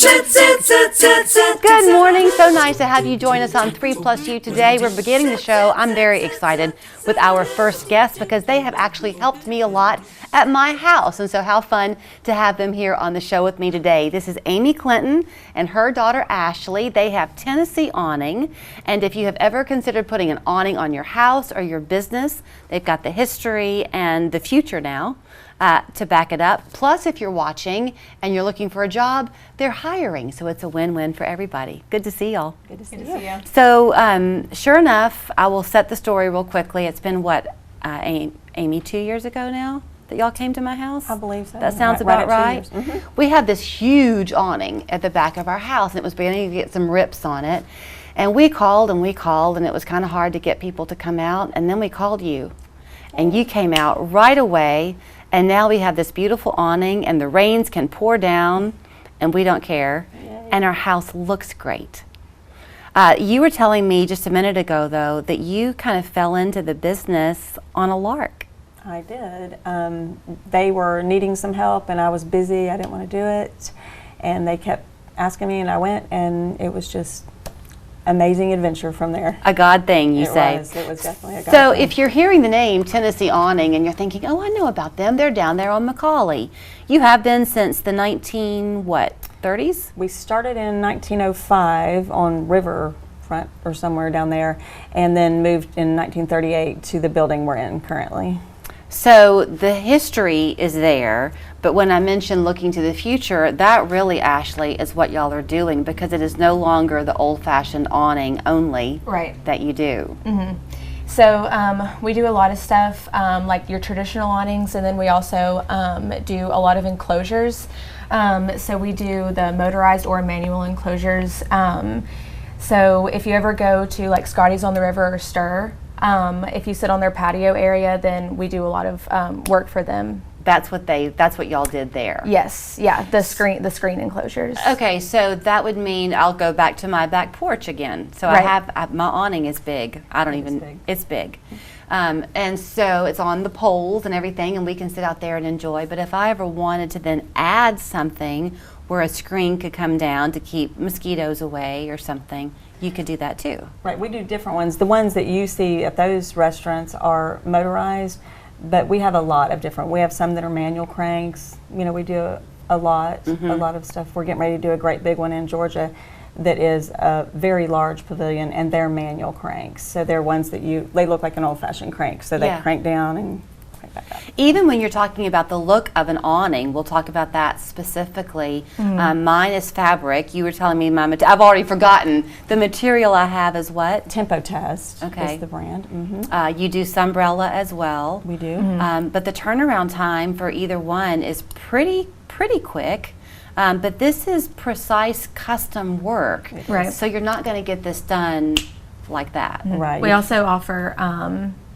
Good morning. So nice to have you join us on 3+U today. We're beginning the show. I'm very excited with our first guest because they have actually helped me a lot at my house. And so how fun to have them here on the show with me today. This is Amy Clinton and her daughter Ashley. They have Tennessee Awning. And if you have ever considered putting an awning on your house or your business, they've got the history and the future now to back it up. Plus, if you're watching and you're looking for a job, they're hiring. So it's a win-win for everybody. Good to see y'all. Good to see you. So sure enough, I will set the story real quickly. It's been what, Amy, 2 years ago now that y'all came to my house? I believe so. That sounds about right. Mm-hmm. We have this huge awning at the back of our house, and it was beginning to get some rips on it. And we called, and it was kind of hard to get people to come out. And then we called you, and you came out right away. And now we have this beautiful awning, and the rains can pour down, and we don't care. Yay. And our house looks great. You were telling me just a minute ago, though, that you kind of fell into the business on a lark. I did. They were needing some help, and I was busy. I didn't want to do it. And they kept asking me, and I went, and it was just amazing adventure from there. A God thing, you say. It was definitely a God So thing. if you're hearing the name Tennessee Awning and you're thinking, oh, I know about them, they're down there on McCauley. You have been since the 30s? We started in 1905 on Riverfront or somewhere down there, and then moved in 1938 to the building we're in currently. So the history is there, but when I mention looking to the future, that really, Ashley, is what y'all are doing, because it is no longer the old-fashioned awning only that you do. Mm-hmm. So we do a lot of stuff like your traditional awnings, and then we also do a lot of enclosures. So we do the motorized or manual enclosures. So if you ever go to like Scotty's on the River or Stir, if you sit on their patio area, then we do a lot of work for them. That's what y'all did there. Yes, yeah, the screen enclosures. Okay, so that would mean I'll go back to my back porch again. So right. My awning is big. It's big. And so it's on the poles and everything, and we can sit out there and enjoy. But if I ever wanted to then add something where a screen could come down to keep mosquitoes away or something, you could do that too. Right, we do different ones. The ones that you see at those restaurants are motorized, but we have a lot of different. We have some that are manual cranks. You know, we do a lot of stuff. We're getting ready to do a great big one in Georgia that is a very large pavilion, and they're manual cranks. So they're ones that they look like an old-fashioned crank. So they crank down and crank back up. Even when you're talking about the look of an awning, we'll talk about that specifically. Mine is fabric. You were telling me I've already forgotten. The material I have is what? Tempo Test is the brand. You do Sunbrella as well. We do. But the turnaround time for either one is pretty quick. But this is precise custom work. Right. So you're not going to get this done like that. Right. We also offer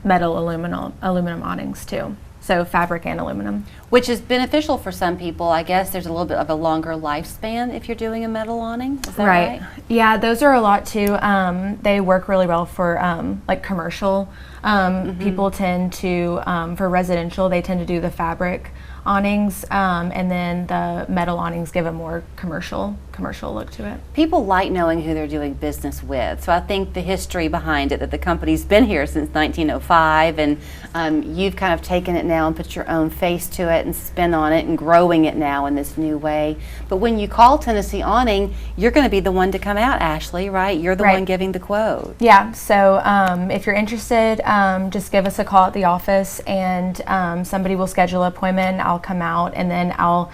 metal aluminum awnings too. So fabric and aluminum. Which is beneficial for some people. I guess there's a little bit of a longer lifespan if you're doing a metal awning. Is that right? Yeah, those are a lot too. They work really well for like commercial. People tend to, for residential, they tend to do the fabric awnings, and then the metal awnings give a more commercial look to it. People like knowing who they're doing business with, so I think the history behind it, that the company's been here since 1905, and you've kind of taken it now and put your own face to it and spin on it and growing it now in this new way. But when you call Tennessee Awning, you're going to be the one to come out, Ashley, right? You're the one giving the quote. Yeah, so if you're interested, just give us a call at the office, and somebody will schedule an appointment. I'll come out, and then I'll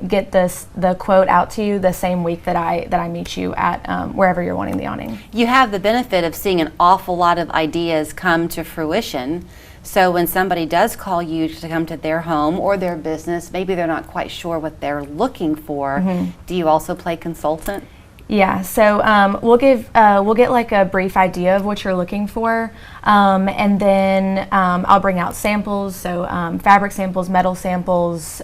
get the quote out to you the same week that I meet you at wherever you're wanting the awning. You have the benefit of seeing an awful lot of ideas come to fruition. So when somebody does call you to come to their home or their business, maybe they're not quite sure what they're looking for. Do you also play consultant? Yeah, so we'll get like a brief idea of what you're looking for, and then I'll bring out samples, so fabric samples, metal samples,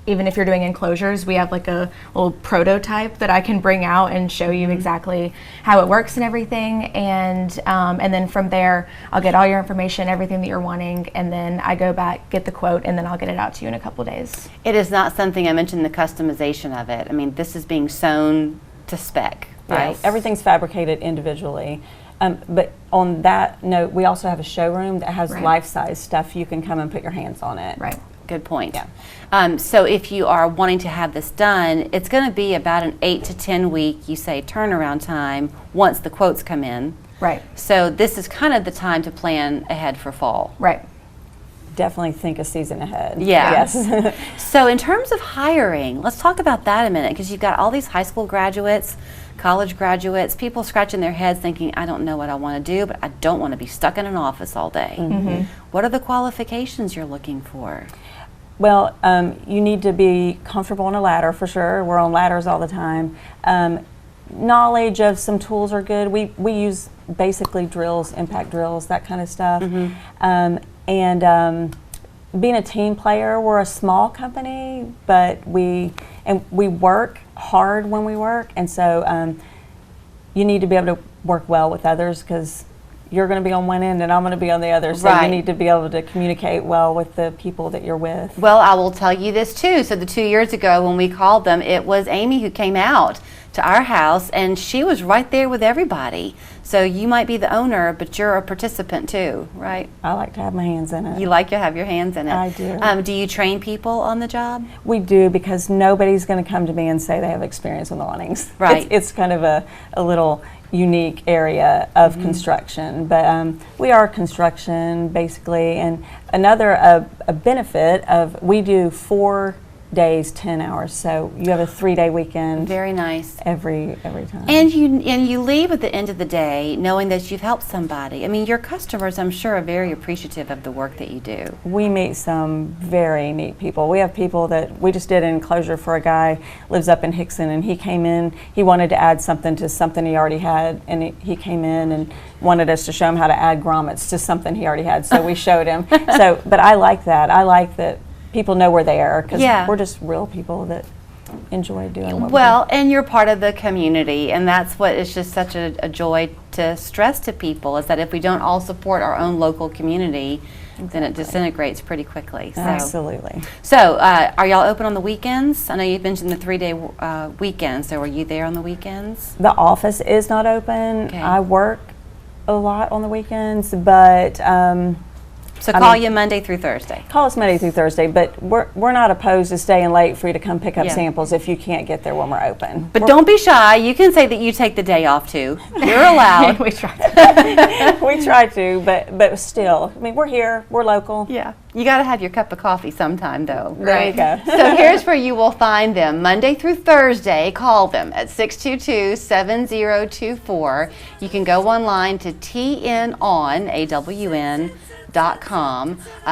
even if you're doing enclosures, we have like a little prototype that I can bring out and show you exactly how it works and everything. And then from there, I'll get all your information, everything that you're wanting, and then I go back, get the quote, and then I'll get it out to you in a couple days. It is not something, I mentioned the customization of it. I mean, this is being sewn to spec, right? Yeah, everything's fabricated individually. But on that note, we also have a showroom that has life-size stuff. You can come and put your hands on it. Right. Good point. Yeah. So if you are wanting to have this done, it's going to be about an 8 to 10 week, you say, turnaround time once the quotes come in. Right. So this is kind of the time to plan ahead for fall. Right. Definitely think a season ahead. Yeah. Yes. So in terms of hiring, let's talk about that a minute, because you've got all these high school graduates, college graduates, people scratching their heads thinking, I don't know what I want to do, but I don't want to be stuck in an office all day. What are the qualifications you're looking for? Well, you need to be comfortable on a ladder for sure. We're on ladders all the time. Knowledge of some tools are good. We use basically drills, impact drills, that kind of stuff. Being a team player, we're a small company, but we work hard when we work, and so you need to be able to work well with others, because you're going to be on one end and I'm going to be on the other, so you need to be able to communicate well with the people that you're with. Well, I will tell you this too. So the 2 years ago when we called them, it was Amy who came out to our house, and she was right there with everybody. So you might be the owner, but you're a participant too, right? I like to have my hands in it. You like to have your hands in it. I do. Do you train people on the job? We do, because nobody's going to come to me and say they have experience with awnings. Right. It's kind of a little unique area of construction, but we are construction basically. And another a benefit of, we do 4 days, 10 hours, so you have a 3-day weekend. Very nice. Every time. And you leave at the end of the day knowing that you've helped somebody. I mean, your customers, I'm sure, are very appreciative of the work that you do. We meet some very neat people. We have people that, we just did an enclosure for a guy, lives up in Hickson, and he came in, he wanted to add something to something he already had, and he came in and wanted us to show him how to add grommets to something he already had, so we showed him. But I like that. I like that people know where they are, because we're just real people that enjoy doing what we do. And you're part of the community, and that's what is just such a joy to stress to people, is that if we don't all support our own local community, then it disintegrates pretty quickly. So. Absolutely. So are y'all open on the weekends? I know you mentioned the 3-day weekend, so are you there on the weekends? The office is not open. Okay. I work a lot on the weekends, but so call you Monday through Thursday. Call us Monday through Thursday, but we're not opposed to staying late for you to come pick up samples if you can't get there when we're open. But don't be shy. You can say that you take the day off too. You're allowed. We try to. We try to, but still, I mean, we're here, we're local. Yeah. You got to have your cup of coffee sometime, though. There you go. So here's where you will find them. Monday through Thursday, call them at 622-7024. You can go online to tnawn.com.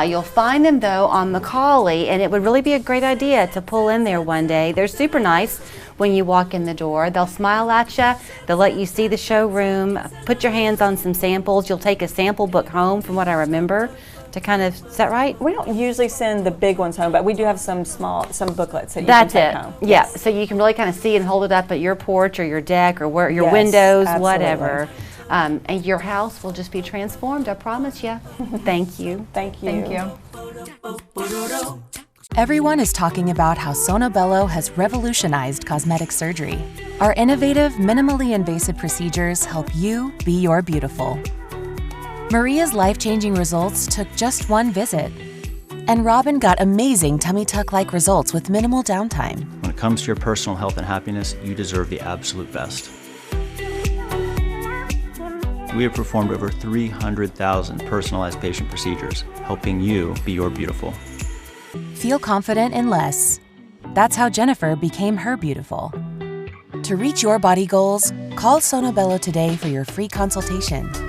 You'll find them, though, on Macaulay, and it would really be a great idea to pull in there one day. They're super nice when you walk in the door. They'll smile at you. They'll let you see the showroom, put your hands on some samples. You'll take a sample book home, from what I remember, to kind of, is that right? We don't usually send the big ones home, but we do have some booklets that you can take home. Yeah, so you can really kind of see and hold it up at your porch or your deck or where your windows, whatever. And your house will just be transformed, I promise you. Thank you. Thank you. Thank you. Everyone is talking about how Sonobello has revolutionized cosmetic surgery. Our innovative, minimally invasive procedures help you be your beautiful. Maria's life-changing results took just one visit. And Robin got amazing tummy tuck-like results with minimal downtime. When it comes to your personal health and happiness, you deserve the absolute best. We have performed over 300,000 personalized patient procedures, helping you be your beautiful. Feel confident in less. That's how Jennifer became her beautiful. To reach your body goals, call Sonobello today for your free consultation